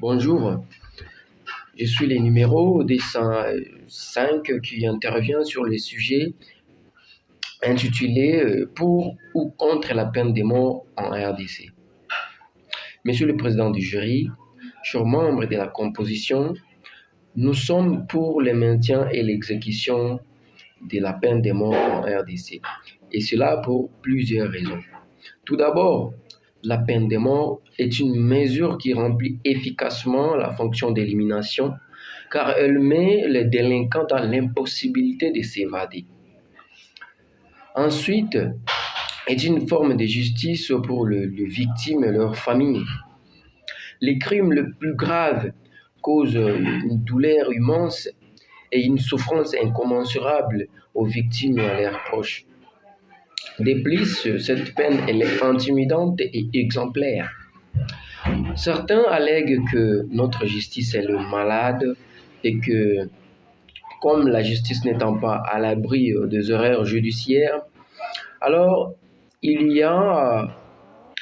Bonjour, je suis le numéro des 105 qui intervient sur le sujet intitulé Pour ou contre la peine de mort en RDC. Monsieur le président du jury, chers membres de la composition, nous sommes pour le maintien et l'exécution de la peine de mort en RDC, et cela pour plusieurs raisons. Tout d'abord, la peine de mort est une mesure qui remplit efficacement la fonction d'élimination car elle met les délinquants dans l'impossibilité de s'évader. Ensuite, est une forme de justice pour les victimes et leurs familles. Les crimes les plus graves causent une douleur immense et une souffrance incommensurable aux victimes et à leurs proches. De plus, cette peine elle est intimidante et exemplaire. Certains allèguent que notre justice est le malade et que, comme la justice n'étant pas à l'abri des erreurs judiciaires, alors il y a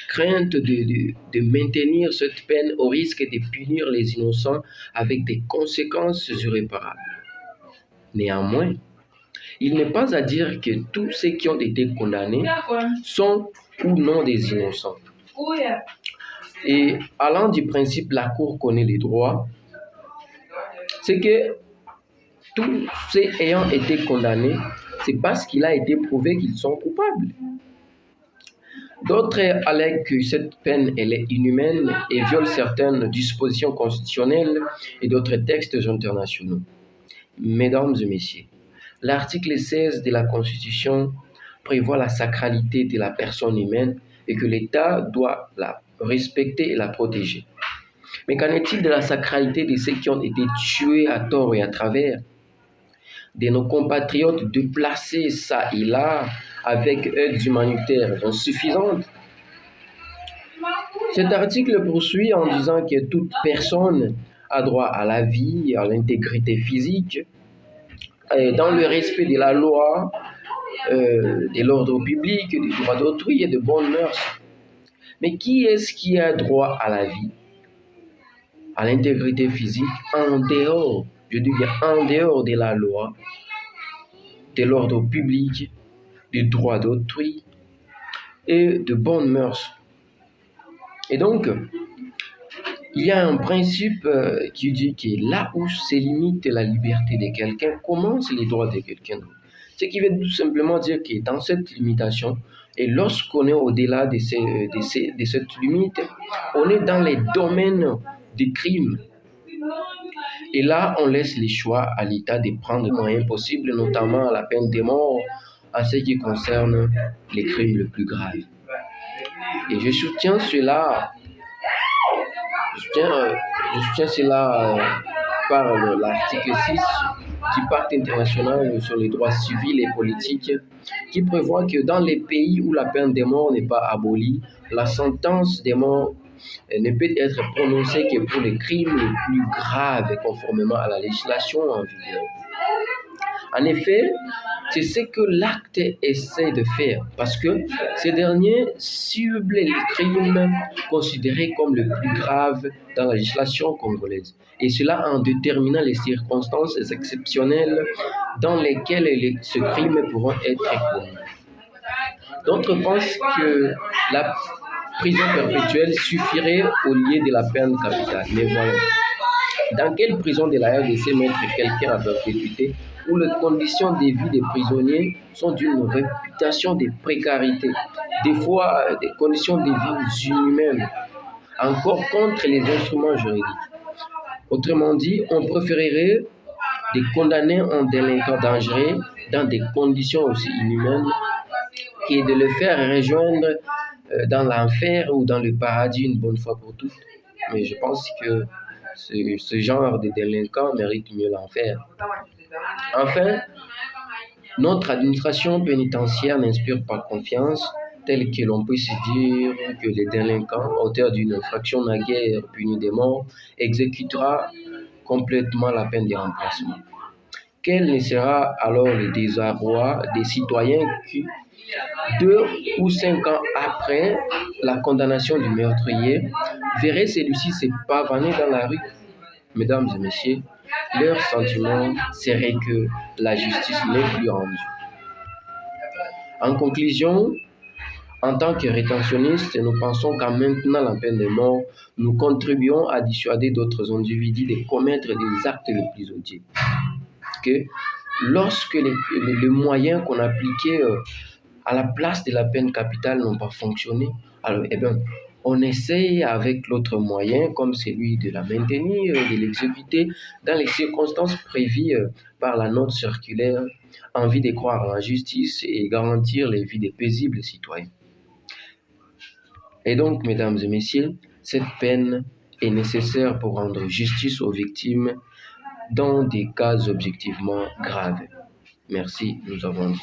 crainte de maintenir cette peine au risque de punir les innocents avec des conséquences irréparables. Néanmoins, il n'est pas à dire que tous ceux qui ont été condamnés sont ou non des innocents. Et allant du principe la Cour connaît les droits, c'est que tous ceux ayant été condamnés, c'est parce qu'il a été prouvé qu'ils sont coupables. D'autres allèguent que cette peine elle est inhumaine et viole certaines dispositions constitutionnelles et d'autres textes internationaux. Mesdames et messieurs, l'article 16 de la Constitution prévoit la sacralité de la personne humaine et que l'État doit la respecter et la protéger. Mais qu'en est-il de la sacralité de ceux qui ont été tués à tort et à travers, de nos compatriotes déplacés ça et là avec aides humanitaires insuffisantes? Cet article poursuit en disant que toute personne a droit à la vie, à l'intégrité physique, dans le respect de la loi, de l'ordre public, des droits d'autrui et de bonnes mœurs. Mais qui est-ce qui a droit à la vie, à l'intégrité physique, en dehors, je dis bien en dehors de la loi, de l'ordre public, des droits d'autrui et de bonnes mœurs? Et donc, il y a un principe qui dit que là où se limite la liberté de quelqu'un, commencent les droits de quelqu'un d'autre. Ce qui veut tout simplement dire que dans cette limitation, et lorsqu'on est au-delà de cette limite, on est dans les domaines des crimes. Et là, on laisse les choix à l'État de prendre les moyens possibles, notamment la peine de mort, en ce qui concerne les crimes les plus graves. Et je soutiens cela. Je soutiens cela par l'article 6 du Pacte international sur les droits civils et politiques qui prévoit que dans les pays où la peine de mort n'est pas abolie, la sentence de mort ne peut être prononcée que pour les crimes les plus graves conformément à la législation en vigueur. En effet, c'est ce que l'acte essaie de faire parce que ces derniers ciblent les crimes considérés comme les plus graves dans la législation congolaise, et cela en déterminant les circonstances exceptionnelles dans lesquelles ces crimes pourront être commis. D'autres pensent que la prison perpétuelle suffirait au lieu de la peine capitale. Mais voyons, dans quelle prison de la RDC mettre quelqu'un à perpétuité où les conditions de vie des prisonniers sont d'une réputation de précarité, des fois des conditions de vie inhumaines, encore contre les instruments juridiques? Autrement dit, on préférerait de condamner un délinquant dangereux dans des conditions aussi inhumaines que de le faire rejoindre dans l'enfer ou dans le paradis une bonne fois pour toutes. Mais je pense que ce genre de délinquants mérite mieux l'enfer. Enfin, notre administration pénitentiaire n'inspire pas confiance, tel que l'on puisse dire que les délinquants, auteurs d'une infraction naguère punie de mort, exécutera complètement la peine de remplacement. Quel ne sera alors le désarroi des citoyens qui, 2 ou 5 ans après la condamnation du meurtrier, verraient celui-ci se pavaner dans la rue? Mesdames et messieurs, leur sentiment serait que la justice n'est plus rendue. En conclusion, en tant que rétentionnistes, nous pensons qu'en maintenant la peine de mort, nous contribuons à dissuader d'autres individus de commettre des actes les plus odieux. Que lorsque les moyens qu'on appliquait à la place de la peine capitale n'ont pas fonctionné, alors on essaye avec l'autre moyen, comme celui de la maintenir, de l'exécuter dans les circonstances prévues par la note circulaire, en vue de croire en la justice et garantir les vies des paisibles citoyens. Et donc, mesdames et messieurs, cette peine est nécessaire pour rendre justice aux victimes dans des cas objectivement graves. Merci, nous avons dit.